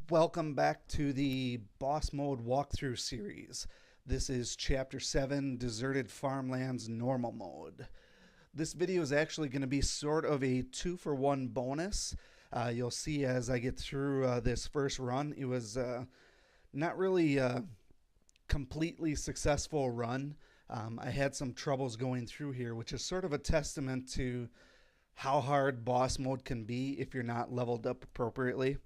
Welcome back to the Boss Mode walkthrough series. This is Chapter 7, Deserted Farmlands Normal Mode. This video is actually going to be sort of a 2-for-1 bonus. You'll see as I get through this first run, it was not really a completely successful run. I had some troubles going through here, which is sort of a testament to how hard boss mode can be if you're not leveled up appropriately.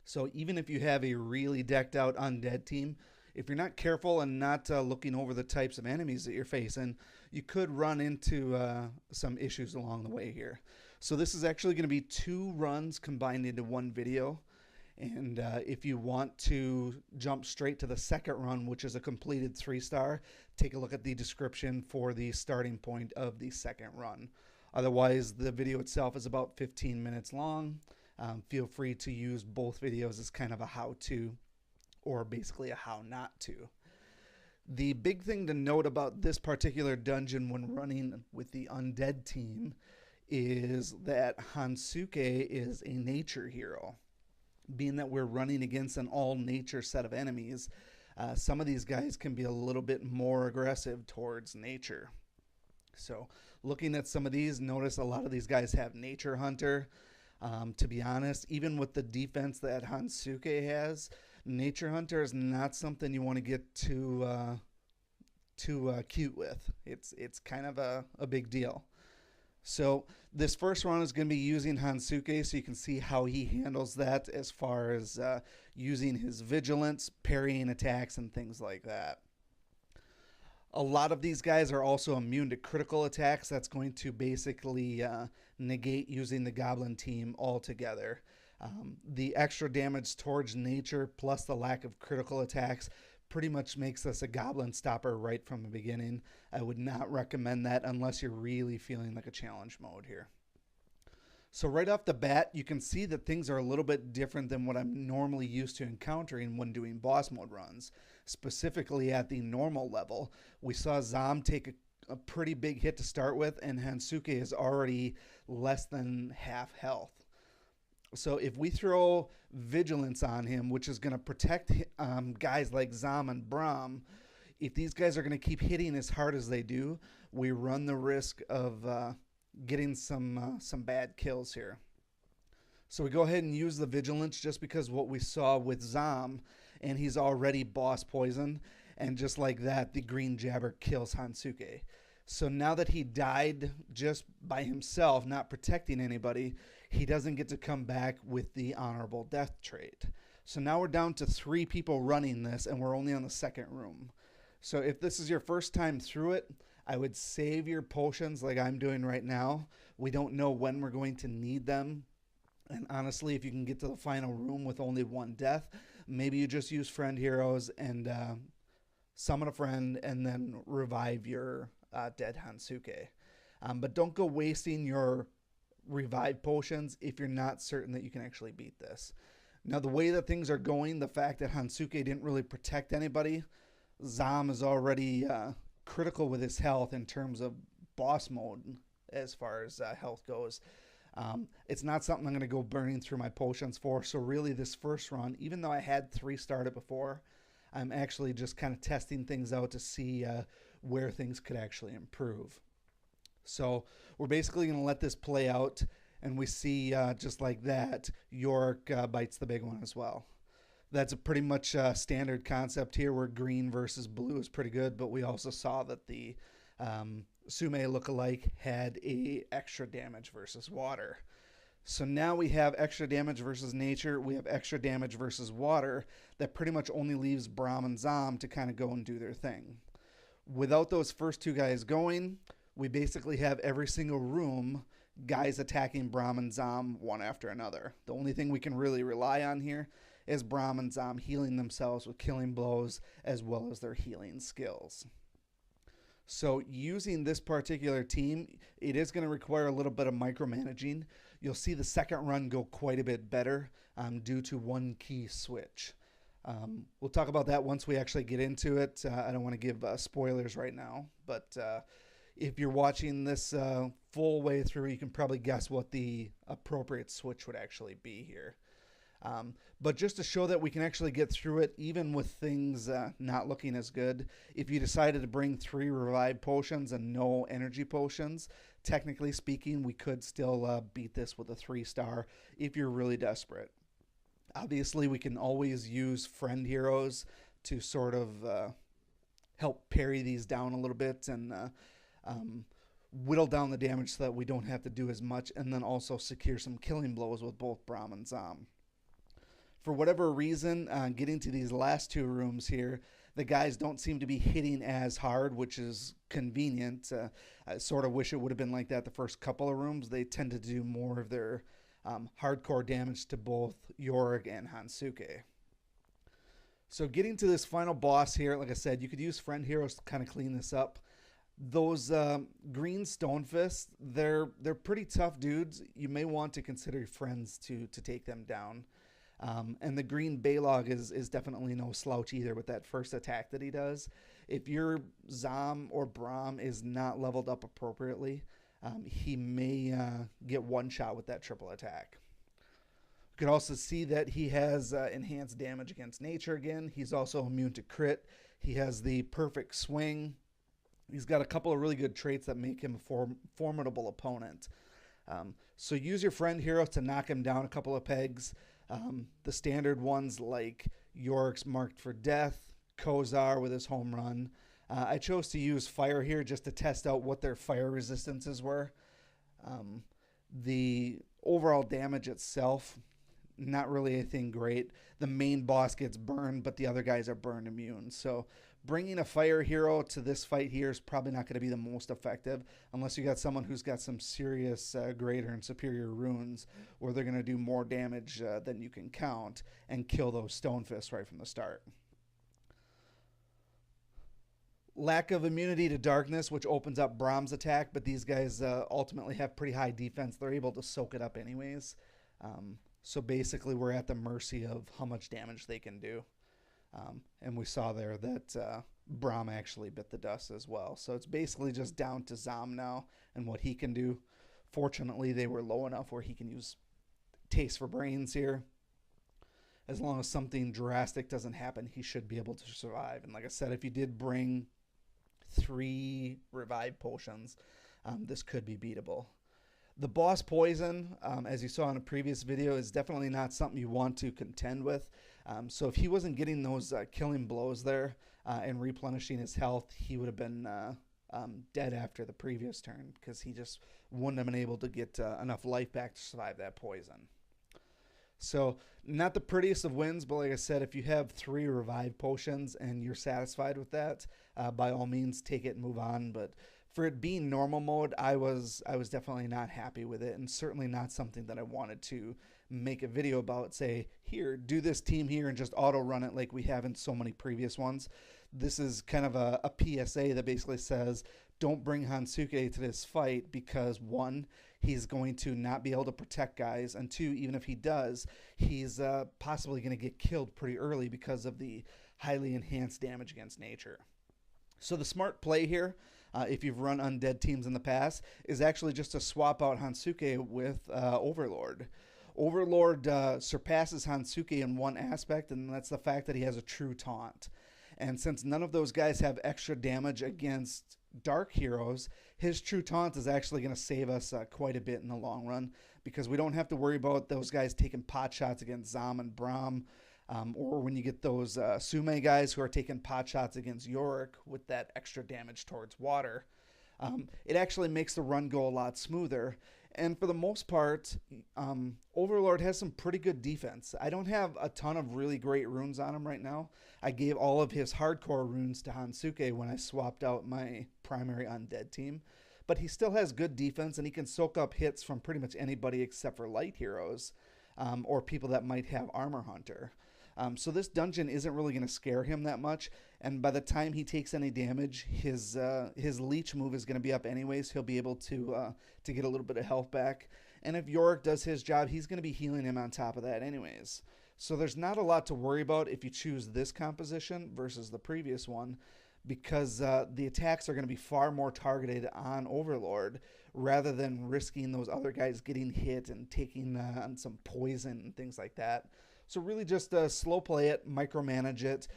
So even if you have a really decked out undead team, if you're not careful and not looking over the types of enemies that you're facing, you could run into some issues along the way here. So this is actually going to be 2 runs combined into one video. And if you want to jump straight to the second run, which is a completed 3-star, take a look at the description for the starting point of the second run. Otherwise, the video itself is about 15 minutes long. Feel free to use both videos as kind of a how-to or basically a how not to. The big thing to note about this particular dungeon when running with the Undead team is that Hansuke is a nature hero. Being that we're running against an all-nature set of enemies, some of these guys can be a little bit more aggressive towards nature. So looking at some of these, notice a lot of these guys have Nature Hunter. To be honest, even with the defense that Hansuke has, Nature Hunter is not something you want to get too cute with. It's kind of a big deal. So this first run is going to be using Hansuke, so you can see how he handles that as far as using his vigilance, parrying attacks, and things like that. A lot of these guys are also immune to critical attacks. That's going to basically negate using the Goblin team altogether. The extra damage towards nature plus the lack of critical attacks pretty much makes us a Goblin stopper right from the beginning. I would not recommend that unless you're really feeling like a challenge mode here. So right off the bat, you can see that things are a little bit different than what I'm normally used to encountering when doing boss mode runs. Specifically at the normal level, we saw Zom take a pretty big hit to start with, and Hansuke is already less than half health. So if we throw Vigilance on him, which is going to protect guys like Zom and Braum, if these guys are going to keep hitting as hard as they do, we run the risk of getting some bad kills here. So we go ahead and use the Vigilance just because what we saw with Zom, and he's already boss poisoned, and just like that, the green jabber kills Hansuke. So now that he died just by himself, not protecting anybody, he doesn't get to come back with the honorable death trait. So now we're down to 3 people running this, and we're only on the second room. So if this is your first time through it, I would save your potions like I'm doing right now. We don't know when we're going to need them. And honestly, if you can get to the final room with only 1 death, maybe you just use friend heroes and summon a friend and then revive your dead Hansuke. But don't go wasting your revive potions if you're not certain that you can actually beat this. Now, the way that things are going, the fact that Hansuke didn't really protect anybody, Zom is already critical with his health in terms of boss mode as far as health goes. It's not something I'm going to go burning through my potions for. So really this first run, even though I had 3 started before, I'm actually just kind of testing things out to see where things could actually improve. So we're basically going to let this play out, and we see just like that, York bites the big one as well. That's a pretty much standard concept here where green versus blue is pretty good, but we also saw that the Sume lookalike had a extra damage versus water. So now we have extra damage versus nature, we have extra damage versus water that pretty much only leaves Braum and Zom to kind of go and do their thing. Without those first 2 guys going, we basically have every single room guys attacking Braum and Zom one after another. The only thing we can really rely on here is Braum and Zom healing themselves with killing blows as well as their healing skills. So using this particular team, it is going to require a little bit of micromanaging. You'll see the second run go quite a bit better due to 1 key switch. We'll talk about that once we actually get into it. I don't want to give spoilers right now, but if you're watching this full way through, you can probably guess what the appropriate switch would actually be here. But just to show that we can actually get through it, even with things not looking as good, if you decided to bring 3 revive potions and no energy potions, technically speaking, we could still beat this with a 3-star if you're really desperate. Obviously, we can always use friend heroes to sort of help parry these down a little bit and whittle down the damage so that we don't have to do as much, and then also secure some killing blows with both Braum and Zom. For whatever reason, getting to these last 2 rooms here, the guys don't seem to be hitting as hard, which is convenient. I sort of wish it would have been like that the first couple of rooms. They tend to do more of their hardcore damage to both Jorg and Hansuke. So getting to this final boss here, like I said, you could use friend heroes to kind of clean this up. Those green stonefists, they're pretty tough dudes. You may want to consider friends to take them down. And the green Baylog is definitely no slouch either with that first attack that he does. If your Zom or Braum is not leveled up appropriately, he may get one shot with that triple attack. You can also see that he has enhanced damage against nature again. He's also immune to crit. He has the perfect swing. He's got a couple of really good traits that make him a formidable opponent. So use your friend heroes to knock him down a couple of pegs. The standard ones like York's Marked for Death, Kozar with his home run. I chose to use fire here just to test out what their fire resistances were. The overall damage itself, not really anything great. The main boss gets burned, but the other guys are burn immune. So bringing a fire hero to this fight here is probably not going to be the most effective unless you got someone who's got some serious greater and superior runes where they're going to do more damage than you can count and kill those stonefists right from the start. Lack of immunity to darkness, which opens up Braum's attack, but these guys ultimately have pretty high defense. They're able to soak it up anyways. So basically we're at the mercy of how much damage they can do. And we saw there that Braum actually bit the dust as well. So it's basically just down to Zom now and what he can do. Fortunately, they were low enough where he can use Taste for Brains here. As long as something drastic doesn't happen, he should be able to survive. And like I said, if you did bring 3 revive potions, this could be beatable. The boss poison, as you saw in a previous video, is definitely not something you want to contend with. So if he wasn't getting those killing blows there and replenishing his health, he would have been dead after the previous turn because he just wouldn't have been able to get enough life back to survive that poison. So not the prettiest of wins, but like I said, if you have 3 revive potions and you're satisfied with that, by all means take it and move on. But for it being normal mode, I was definitely not happy with it, and certainly not something that I wanted to make a video about. Say, here, do this team here and just auto run it like we have in so many previous ones. This is kind of a PSA that basically says don't bring Hansuke to this fight because 1, he's going to not be able to protect guys, and 2, even if he does, he's possibly going to get killed pretty early because of the highly enhanced damage against nature. So the smart play here, if you've run undead teams in the past, is actually just to swap out Hansuke with Overlord. Overlord surpasses Hansuke in one aspect, and that's the fact that he has a true taunt. And since none of those guys have extra damage against dark heroes, his true taunt is actually going to save us quite a bit in the long run, because we don't have to worry about those guys taking pot shots against Zom and Braum, or when you get those Sume guys who are taking pot shots against Yorick with that extra damage towards water. It actually makes the run go a lot smoother. And for the most part, Overlord has some pretty good defense. I don't have a ton of really great runes on him right now. I gave all of his hardcore runes to Hansuke when I swapped out my primary undead team. But he still has good defense, and he can soak up hits from pretty much anybody except for light heroes, or people that might have Armor Hunter. So this dungeon isn't really going to scare him that much, and by the time he takes any damage, his leech move is going to be up anyways. He'll be able to get a little bit of health back, and if Yorick does his job, he's going to be healing him on top of that anyways. So there's not a lot to worry about if you choose this composition versus the previous one, because the attacks are going to be far more targeted on Overlord rather than risking those other guys getting hit and taking on some poison and things like that. So really just slow play it, micromanage it.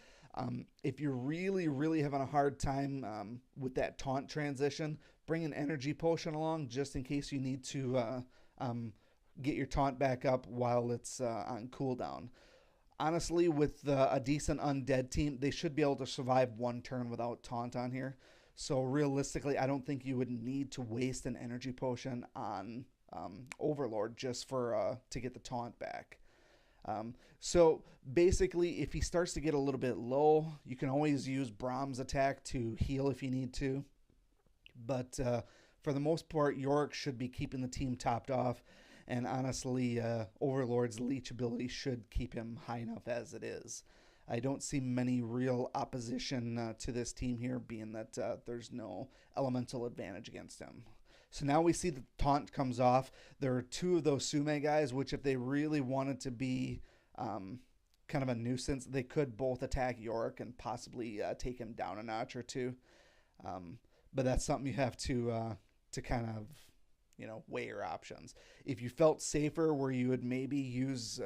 If you're really having a hard time with that taunt transition, bring an energy potion along just in case you need to get your taunt back up while it's on cooldown. Honestly, with a decent undead team, they should be able to survive one turn without taunt on here. So realistically, I don't think you would need to waste an energy potion on Overlord just for to get the taunt back. So basically, if he starts to get a little bit low, you can always use Brahm's attack to heal if you need to. But for the most part, Yorick should be keeping the team topped off. And honestly, Overlord's leech ability should keep him high enough as it is. I don't see many real opposition to this team here, being that there's no elemental advantage against him. So now we see the taunt comes off. There are two of those Sume guys, which if they really wanted to be kind of a nuisance, they could both attack Yorick and possibly take him down a notch or two. But that's something you have to kind of, weigh your options. If you felt safer where you would maybe use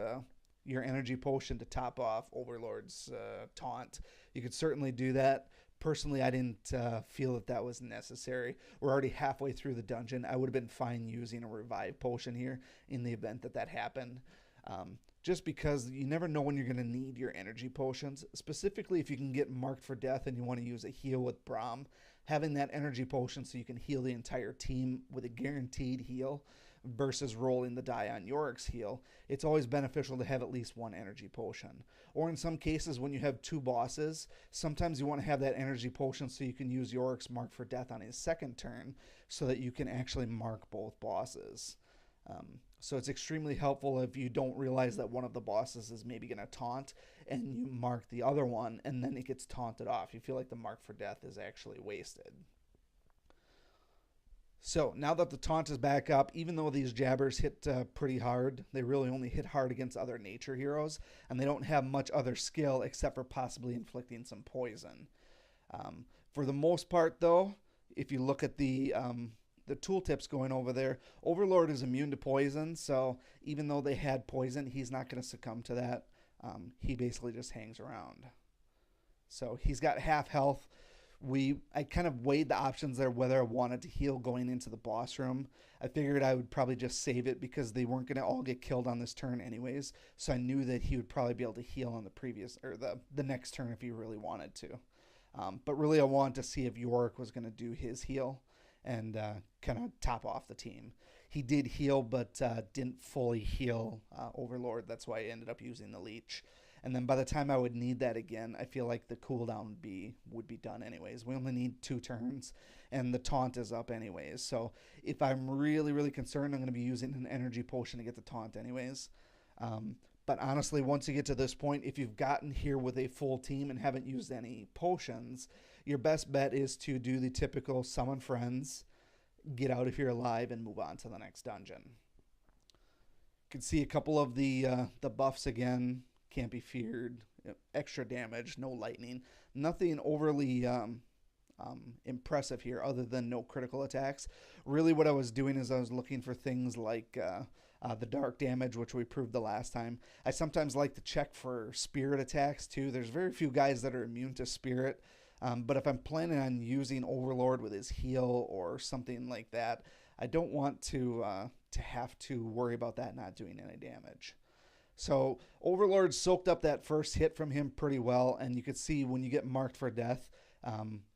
your energy potion to top off Overlord's taunt, you could certainly do that. Personally, I didn't feel that was necessary. We're already halfway through the dungeon. I would have been fine using a revive potion here in the event that happened. Just because you never know when you're going to need your energy potions. Specifically, if you can get marked for death and you want to use a heal with Brahm, having that energy potion so you can heal the entire team with a guaranteed heal versus rolling the die on Yorick's heal, it's always beneficial to have at least one energy potion. Or in some cases, when you have two bosses, sometimes you want to have that energy potion so you can use Yorick's mark for death on his second turn so that you can actually mark both bosses. So it's extremely helpful if you don't realize that one of the bosses is maybe going to taunt and you mark the other one and then it gets taunted off. You feel like the mark for death is actually wasted. So now that the taunt is back up, even though these jabbers hit pretty hard, they really only hit hard against other nature heroes, and they don't have much other skill except for possibly inflicting some poison. For the most part, though, if you look at the tooltips going over there, Overlord is immune to poison, so even though they had poison, he's not going to succumb to that. He basically just hangs around. So he's got half health. I kind of weighed the options there whether I wanted to heal going into the boss room. I figured I would probably just save it because they weren't going to all get killed on this turn anyways. So I knew that he would probably be able to heal on the previous or the next turn if he really wanted to. But really I wanted to see if Yorick was going to do his heal and kind of top off the team. He did heal, but didn't fully heal Overlord. That's why I ended up using the leech. And then by the time I would need that again, I feel like the cooldown would be done anyways. We only need 2 turns, and the taunt is up anyways. So if I'm really concerned, I'm going to be using an energy potion to get the taunt anyways. But honestly, once you get to this point, if you've gotten here with a full team and haven't used any potions, your best bet is to do the typical summon friends, get out if you're alive, and move on to the next dungeon. You can see a couple of the buffs again. Can't be feared, extra damage, no lightning, nothing overly impressive here other than no critical attacks. Really what I was doing is I was looking for things like the dark damage, which we proved the last time. I sometimes like to check for spirit attacks too. There's very few guys that are immune to spirit, but if I'm planning on using Overlord with his heal or something like that, I don't want to have to worry about that not doing any damage. So Overlord soaked up that first hit from him pretty well, and you could see when you get marked for death,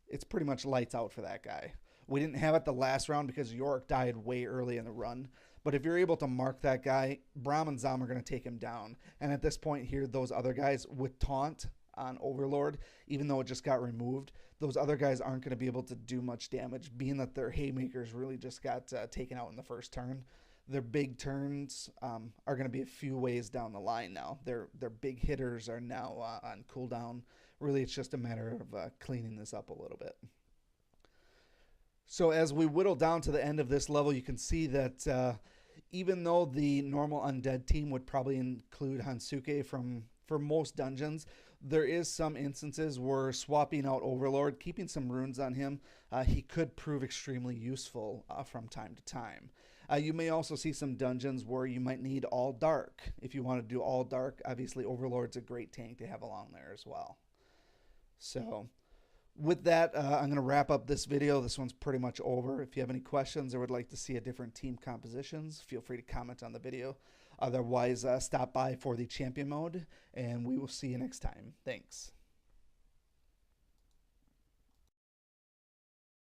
it's pretty much lights out for that guy. We didn't have it the last round because Yorick died way early in the run, but if you're able to mark that guy, Brahm and Zom are going to take him down. And at this point here, those other guys with taunt on Overlord, even though it just got removed, those other guys aren't going to be able to do much damage, being that their haymakers really just got taken out in the first turn. Their big turns are going to be a few ways down the line now. Their big hitters are now on cooldown. Really, it's just a matter of cleaning this up a little bit. So as we whittle down to the end of this level, you can see that even though the normal undead team would probably include Hansuke for most dungeons, there is some instances where swapping out Overlord, keeping some runes on him, he could prove extremely useful from time to time. You may also see some dungeons where you might need all dark. If you want to do all dark, obviously Overlord's a great tank to have along there as well. So with that, I'm going to wrap up this video. This one's pretty much over. If you have any questions or would like to see a different team compositions, feel free to comment on the video. Otherwise, stop by for the champion mode, and we will see you next time. Thanks.